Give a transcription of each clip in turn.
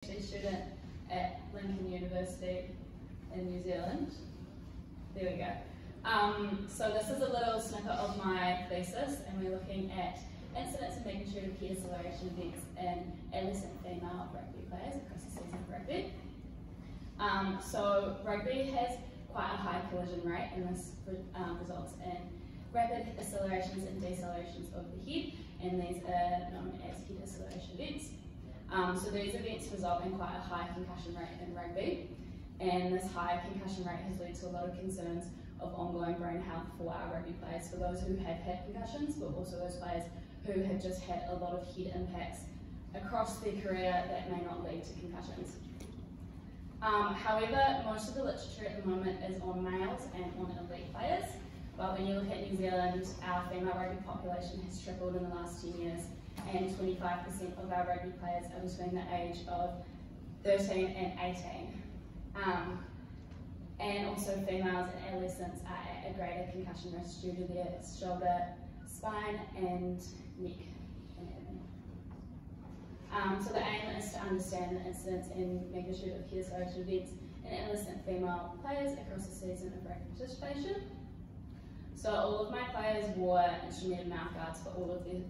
Student at Lincoln University in New Zealand. There we go. So this is a little snippet of my thesis, and we're looking at incidence and magnitude of key deceleration events in adolescent female rugby players across the season of rugby. So rugby has quite a high collision rate, and this results in rapid accelerations and decelerations of the head, and these are known as head acceleration events. So these events result in quite a high concussion rate in rugby, and this high concussion rate has led to a lot of concerns of ongoing brain health for our rugby players, for those who have had concussions, but also those players who have just had a lot of head impacts across their career that may not lead to concussions. However, most of the literature at the moment is on males and on elite players, but when you look at New Zealand, our female rugby population has tripled in the last 10 years, and 25% of our rugby players are between the age of 13 and 18. And also females and adolescents are at a greater concussion risk due to their shoulder, spine and neck anatomy. So the aim is to understand the incidence and magnitude of key deceleration events in adolescent female players across the season of rugby participation. So all of my players wore instrumented mouthguards for all of their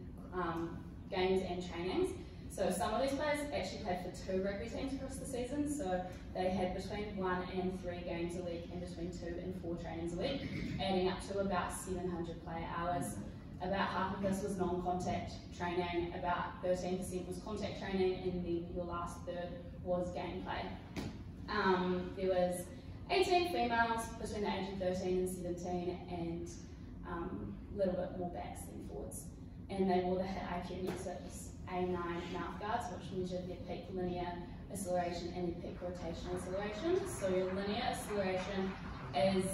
games and trainings. So some of these players actually played for 2 rugby teams across the season, so they had between 1 and 3 games a week and between 2 and 4 trainings a week, adding up to about 700 player hours. About half of this was non-contact training, about 13% was contact training, and then your last third was gameplay. There was 18 females between the age of 13 and 17, and a little bit more backs than forwards. And they wore the HIT IQ Nexus A9 mouthguards, which measured their peak linear acceleration and their peak rotational acceleration. So your linear acceleration is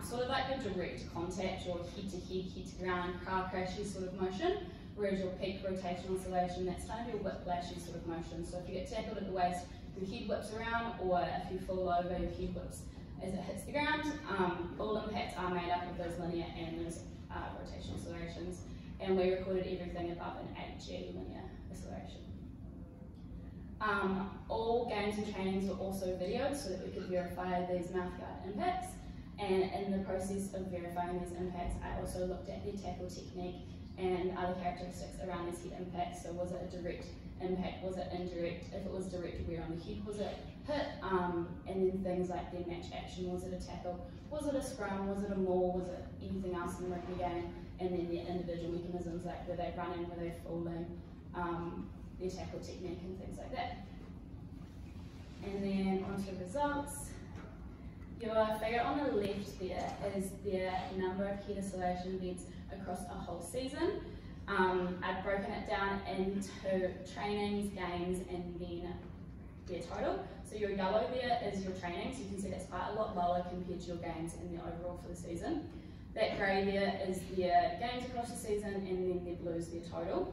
sort of like a direct contact or head-to-head, head-to-ground, car crashy sort of motion, whereas your peak rotational acceleration, that's kind of your whiplashy sort of motion. So if you get tackled at the waist, your head whips around, or if you fall over, your head whips as it hits the ground. All impacts are made up of those linear and those rotational accelerations, and we recorded everything above an 8G linear acceleration. All games and trainings were also videoed so that we could verify these mouthguard impacts, and in the process of verifying these impacts, I also looked at their tackle technique and other characteristics around these head impacts. So was it a direct impact, was it indirect? If it was direct, where on the head was it hit? And then things like their match action, was it a tackle, was it a scrum, was it a maul, was it anything else in the rugby game? And then their individual mechanisms, like were they running, were they falling, their tackle technique and things like that. And then onto results. Your figure on the left there is their number of head acceleration events across a whole season. I've broken it down into trainings, games, and then their total. So your yellow there is your trainings. You can see that's quite a lot lower compared to your games and the overall for the season. That grey there is their games across the season, and then their blues their total.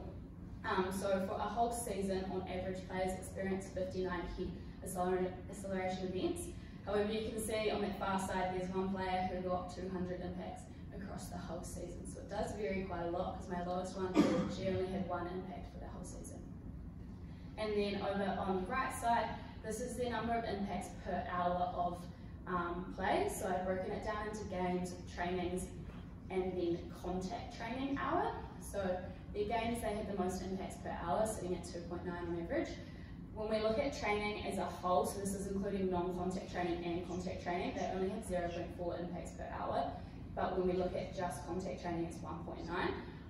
So for a whole season, on average, players experience 59 head acceleration events. However, you can see on that far side, there's one player who got 200 impacts across the whole season. So it does vary quite a lot, because my lowest one, she only had 1 impact for the whole season. And then over on the right side, this is the number of impacts per hour of play. So I've broken it down into games, trainings, and then contact training hour. So their games, they had the most impacts per hour, sitting at 2.9 on average. When we look at training as a whole, so this is including non-contact training and contact training, they only have 0.4 impacts per hour. But when we look at just contact training, it's 1.9.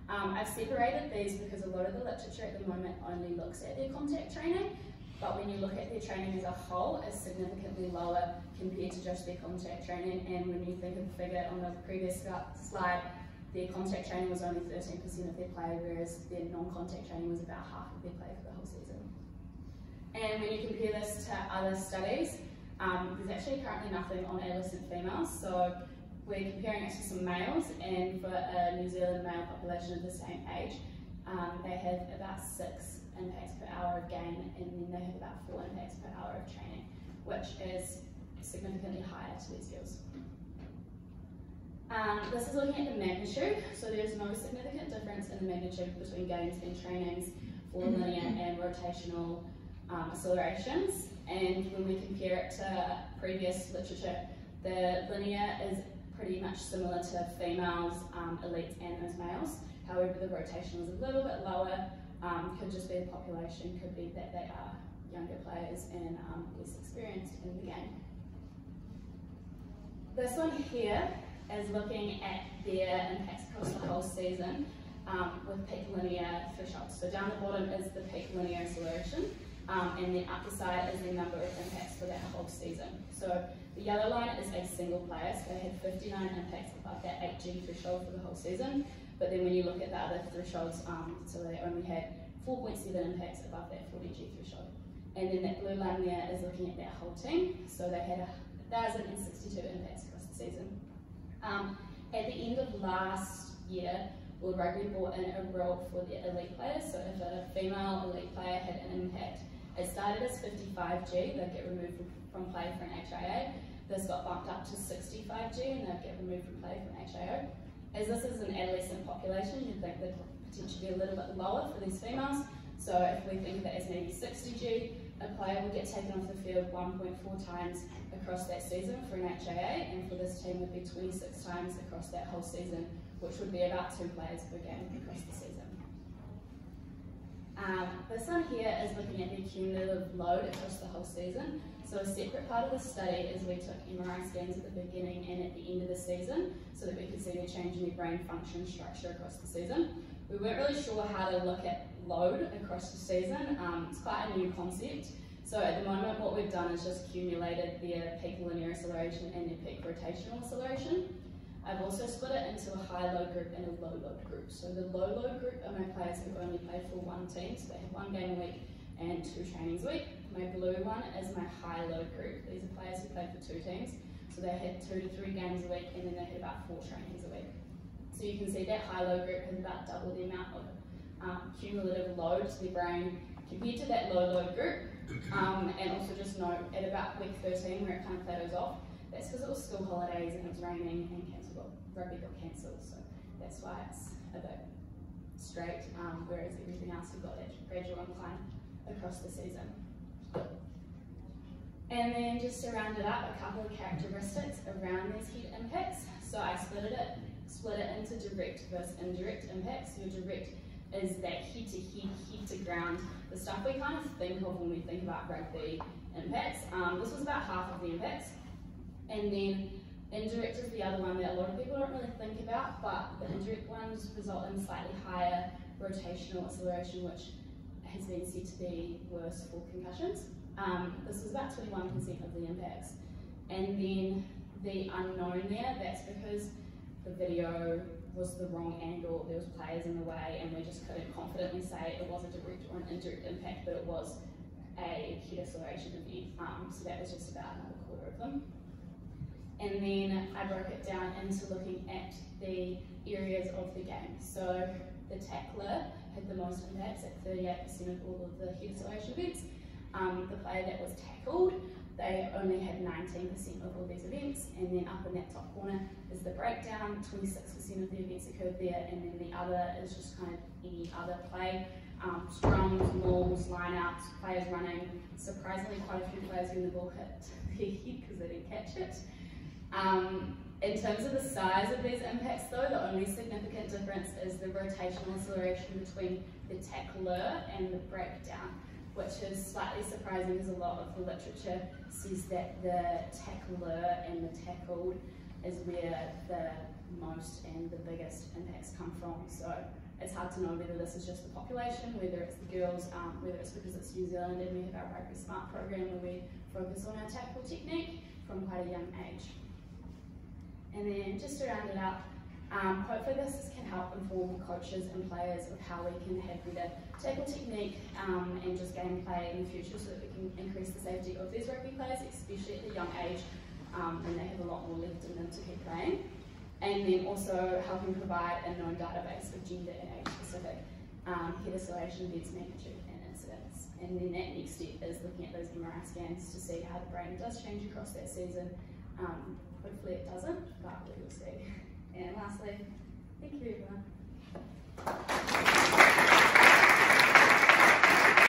I've separated these because a lot of the literature at the moment only looks at their contact training, but when you look at their training as a whole, it's significantly lower compared to just their contact training. And when you think of the figure on the previous slide, their contact training was only 13% of their play, whereas their non-contact training was about half of their play for the whole season. And when you compare this to other studies, there's actually currently nothing on adolescent females. So we're comparing it to some males, and for a New Zealand male population of the same age, they have about 6 impacts per hour of game, and then they have about 4 impacts per hour of training, which is significantly higher to these girls. This is looking at the magnitude, so there's no significant difference in the magnitude between games and trainings for linear and rotational accelerations, and when we compare it to previous literature, the linear is pretty much similar to females, elites and those males. However, the rotation is a little bit lower, could just be the population, could be that they are younger players and less experienced in the game. This one here is looking at their impacts across the whole season with peak linear thresholds. So down the bottom is the peak linear acceleration, and then up the side is the number of impacts for that whole season. So the yellow line is a single player, so they had 59 impacts above that 8G threshold for the whole season. But then when you look at the other thresholds, so they only had 4.7 impacts above that 40G threshold. And then that blue line there is looking at their whole team, so they had 1,062 impacts across the season. At the end of last year, World Rugby brought in a rule for the elite players, so if a female elite player had an impact, it started as 55G, they'd get removed from play for an HIA. This got bumped up to 65G and they'd get removed from play for an HIO. As this is an adolescent population, you'd think they'd potentially be a little bit lower for these females. So if we think of it as maybe 60G, a player would get taken off the field 1.4 times across that season for an HIA, and for this team would be 26 times across that whole season, which would be about 2 players per game across the season. This one here is looking at the cumulative load across the whole season. So a separate part of the study is we took MRI scans at the beginning and at the end of the season so that we could see the change in their brain function structure across the season. We weren't really sure how to look at load across the season. It's quite a new concept. So at the moment what we've done is just accumulated their peak linear acceleration and their peak rotational acceleration. I've also split it into a high load group and a low load group. So the low load group are my players who only play for one team, so they have 1 game a week and 2 trainings a week. My blue one is my high load group. These are players who play for 2 teams, so they had 2 to 3 games a week and then they had about 4 trainings a week. So you can see that high load group has about double the amount of cumulative load to the brain compared to that low load group. And also just note, at about week 13 where it kind of plateaus off, that's because it was school holidays and it was raining and rugby got cancelled, so that's why it's a bit straight, whereas everything else we've got that gradual incline across the season. And then just to round it up, a couple of characteristics around these head impacts. So I split it into direct versus indirect impacts. So direct is that head-to-head, head-to-ground, the stuff we kind of think of when we think about rugby impacts. This was about half of the impacts. And then indirect is the other one that a lot of people don't really think about, but the indirect ones result in slightly higher rotational acceleration, which has been said to be worse for concussions. This was about 21% of the impacts. And then the unknown there, that's because the video was the wrong angle, there was players in the way, and we just couldn't confidently say it was a direct or an indirect impact, but it was a head acceleration event. So that was just about another quarter of them. And then I broke it down into looking at the areas of the game. So the tackler had the most impacts at 38% of all of the head acceleration events. The player that was tackled, they only had 19% of all these events. And then up in that top corner is the breakdown, 26% of the events occurred there. And then the other is just kind of any other play. Scrums, mauls, lineouts, players running. Surprisingly, quite a few players when the ball hit their head because they didn't catch it. In terms of the size of these impacts though, the only significant difference is the rotational acceleration between the tackler and the breakdown, which is slightly surprising because a lot of the literature says that the tackler and the tackled is where the most and the biggest impacts come from. So it's hard to know whether this is just the population, whether it's the girls, whether it's because it's New Zealand and we have our Rugby Smart program where we focus on our tackle technique from quite a young age. And then just to round it up, hopefully this can help inform coaches and players of how we can have better tackle technique and just gameplay in the future so that we can increase the safety of these rugby players, especially at the young age when they have a lot more left in them to keep playing. And then also helping provide a known database of gender and age specific head acceleration events, magnitude and incidence. And then that next step is looking at those MRI scans to see how the brain does change across that season. Hopefully it doesn't, but we will see. And lastly, thank you everyone.